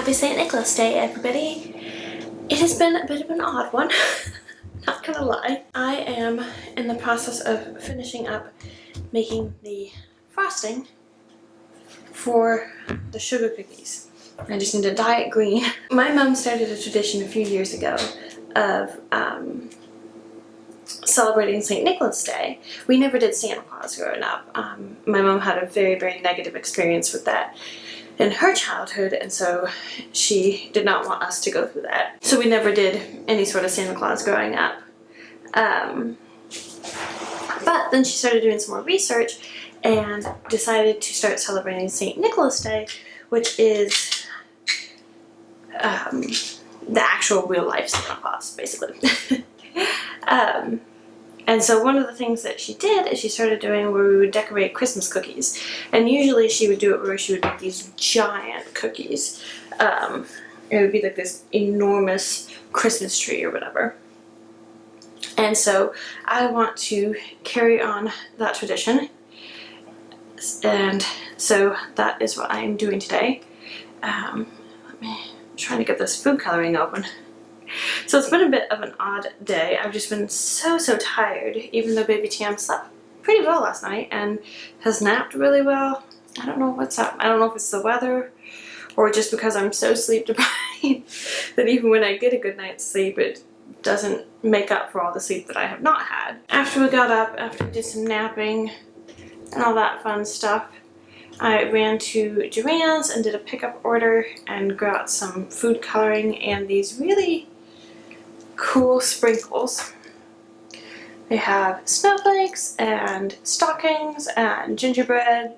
Happy St. Nicholas Day, everybody. It has been a bit of an odd one, not gonna lie. I am in the process of finishing up making the frosting for the sugar cookies. I just need a diet green. My mom started a tradition a few years ago of celebrating St. Nicholas Day. We never did Santa Claus growing up. My mom had a very, very negative experience with that in her childhood, and so she did not want us to go through that. So we never did any sort of Santa Claus growing up. But then she started doing some more research and decided to start celebrating St. Nicholas Day, which is the actual real life Santa Claus, basically. And so one of the things that she did is she started doing where we would decorate Christmas cookies. And usually she would do it where she would make these giant cookies. It would be like this enormous Christmas tree or whatever. And so I want to carry on that tradition. And so that is what I am doing today. I'm trying to get this food coloring open. So it's been a bit of an odd day. I've just been so tired, even though baby Tam slept pretty well last night and has napped really well. I don't know what's up. I don't know if it's the weather or just because I'm so sleep deprived that even when I get a good night's sleep, it doesn't make up for all the sleep that I have not had. After we got up, after we did some napping and all that fun stuff, I ran to Joann's and did a pickup order and got some food coloring and these really cool sprinkles. They have snowflakes and stockings and gingerbread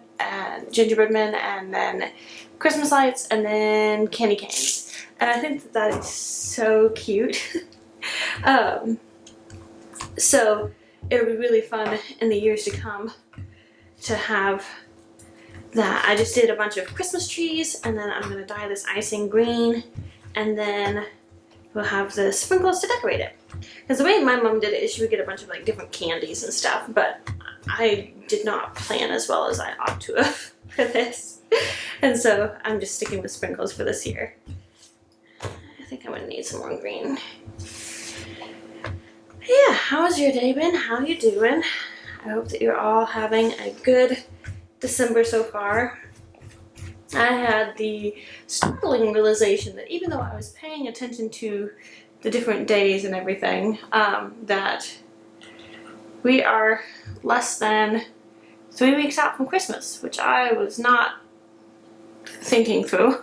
men and then Christmas lights and then candy canes. And I think that is so cute. So it'll be really fun in the years to come to have that. I just did a bunch of Christmas trees and then I'm going to dye this icing green and then we'll have the sprinkles to decorate it. Because the way my mom did it is she would get a bunch of like different candies and stuff, but I did not plan as well as I ought to have for this. And so I'm just sticking with sprinkles for this year. I think I'm going to need some more green. Yeah, how's your day been? How you doing? I hope that you're all having a good December so far. I had the startling realization that even though I was paying attention to the different days and everything, that we are less than 3 weeks out from Christmas, which I was not thinking through.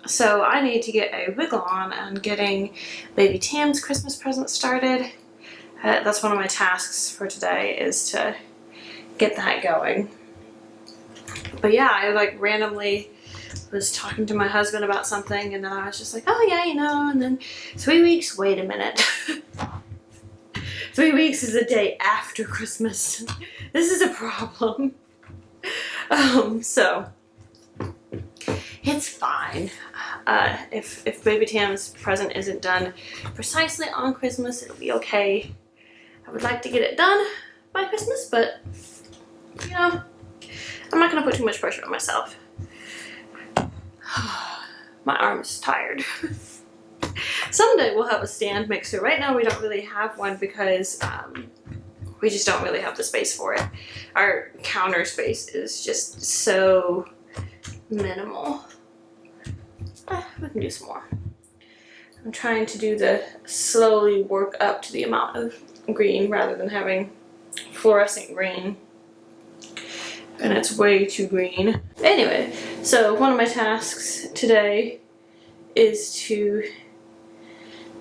So I need to get a wiggle on and getting baby Tam's Christmas present started. That's one of my tasks for today, is to get that going. But yeah, I like randomly was talking to my husband about something and then I was just like, oh yeah, you know, and then 3 weeks, wait a minute. 3 weeks is a day after Christmas. This is a problem. So it's fine. If baby Tam's present isn't done precisely on Christmas, it'll be okay. I would like to get it done by Christmas, but you know, I'm not going to put too much pressure on myself. My arm is tired. Someday we'll have a stand mixer. Right now we don't really have one because we just don't really have the space for it. Our counter space is just so minimal. We can do some more. I'm trying to do the slowly work up to the amount of green rather than having fluorescent green. And it's way too green. Anyway, so one of my tasks today is to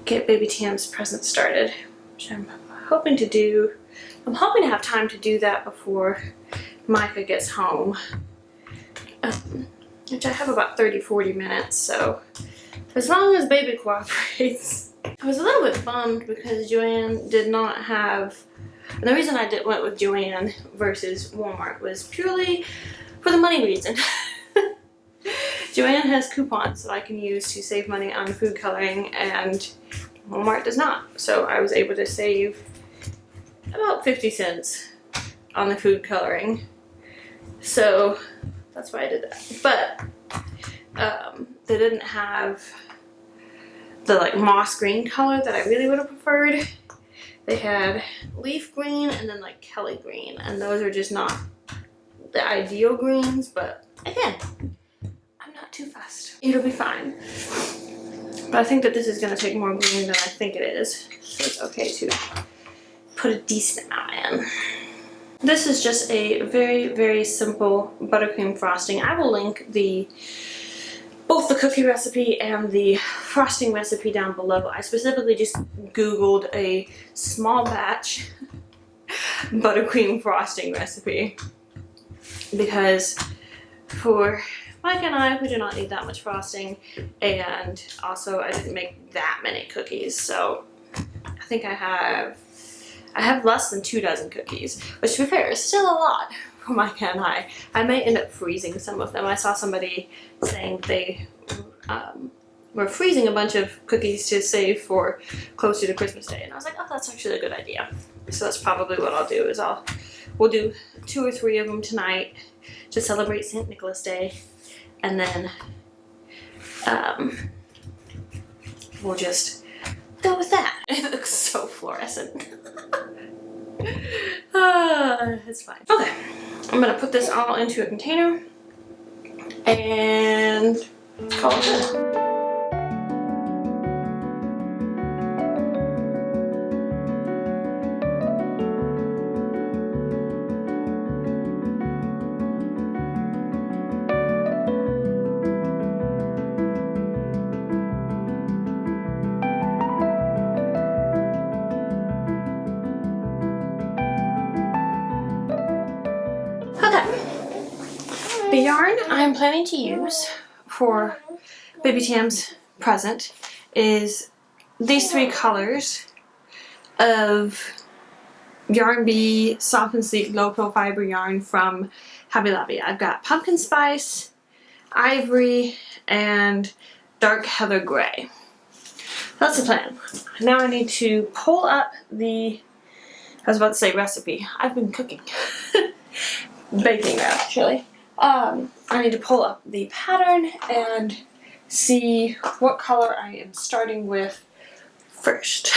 get baby Tam's present started, which I'm hoping to do. I'm hoping to have time to do that before Micah gets home, which I have about 30-40 minutes, so as long as baby cooperates. I was a little bit bummed because Joann did not have. And the reason I went with Joann versus Walmart was purely for the money reason. Joann has coupons that I can use to save money on food coloring and Walmart does not. So I was able to save about 50 cents on the food coloring. So that's why I did that. But They didn't have the like moss green color that I really would have preferred. They had leaf green and then like Kelly green, and those are just not the ideal greens, but again, I'm not too fussed. It'll be fine. But I think that this is going to take more green than I think it is, so it's okay to put a decent amount in. This is just a very, very simple buttercream frosting. I will link both the cookie recipe and the frosting recipe down below. I specifically just Googled a small batch buttercream frosting recipe because for Mike and I, we do not need that much frosting, and also I didn't make that many cookies, so I think I have less than 2 dozen cookies, which to be fair is still a lot for Mike and I. I may end up freezing some of them. I saw somebody saying they were freezing a bunch of cookies to save for closer to Christmas Day, and I was like, oh, that's actually a good idea. So that's probably what I'll do, is we'll do 2 or 3 of them tonight to celebrate St. Nicholas Day, and then we'll just go with that. It looks so fluorescent. It's fine. Okay, I'm gonna put this all into a container and call it good. The yarn I'm planning to use for Baby Tam's present is these 3 colors of Yarn Bee Soft and Sleek Low Pro Fiber yarn from Hobby Lobby. I've got Pumpkin Spice, Ivory, and Dark Heather Gray. That's the plan. Now I need to pull up I was about to say recipe. I've been cooking. Baking actually. I need to pull up the pattern and see what color I am starting with first.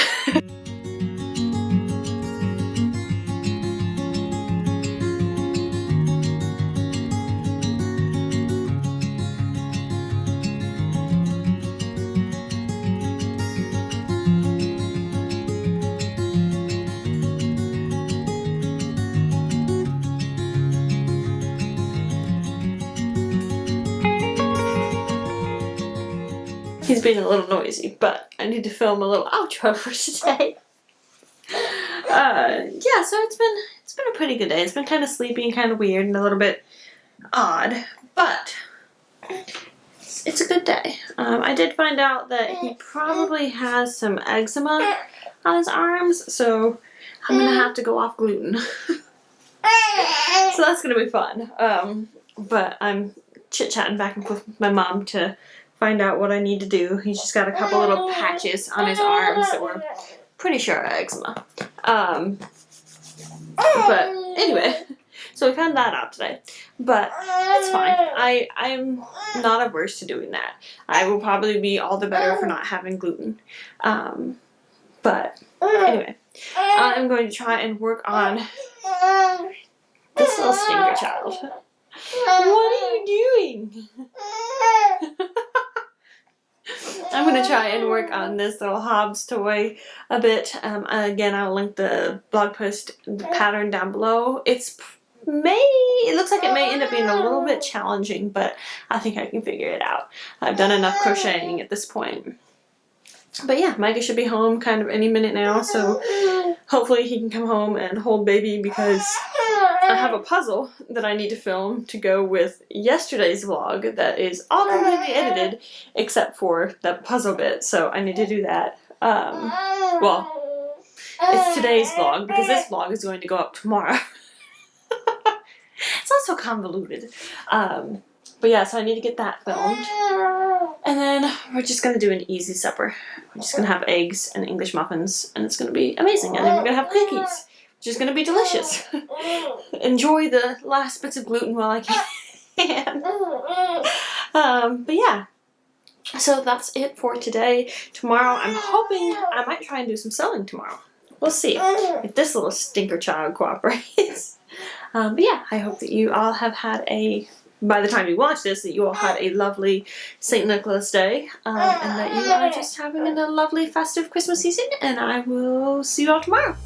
He's being a little noisy, but I need to film a little outro for today. Yeah, so it's been a pretty good day. It's been kind of sleepy and kind of weird and a little bit odd, but it's a good day. I did find out that he probably has some eczema on his arms, so I'm gonna have to go off gluten. So that's gonna be fun. But I'm chit-chatting back and forth with my mom to find out what I need to do. He's just got a couple little patches on his arms that we're pretty sure are eczema. But anyway, so we found that out today. But it's fine. I'm not averse to doing that. I will probably be all the better for not having gluten. But anyway, I'm going to try and work on this little stinker child. What are you doing? I'm going to try and work on this little Hobbs toy a bit. Again, I'll link the blog post, the pattern down below. It looks like it may end up being a little bit challenging, but I think I can figure it out. I've done enough crocheting at this point. But yeah, Micah should be home kind of any minute now, so hopefully he can come home and hold baby, because I have a puzzle that I need to film to go with yesterday's vlog that is all completely edited except for that puzzle bit, so I need to do that. Well, it's today's vlog because this vlog is going to go up tomorrow. It's not so convoluted. But yeah, so I need to get that filmed. And then we're just going to do an easy supper. We're just going to have eggs and English muffins, and it's going to be amazing. And then we're going to have cookies, which is going to be delicious. Enjoy the last bits of gluten while I can. But yeah. So that's it for today. Tomorrow, I'm hoping I might try and do some sewing tomorrow. We'll see if this little stinker child cooperates. But yeah, I hope that you all have had by the time you watch this, that you all had a lovely St. Nicholas Day, and that you are just having a lovely festive Christmas season, and I will see you all tomorrow.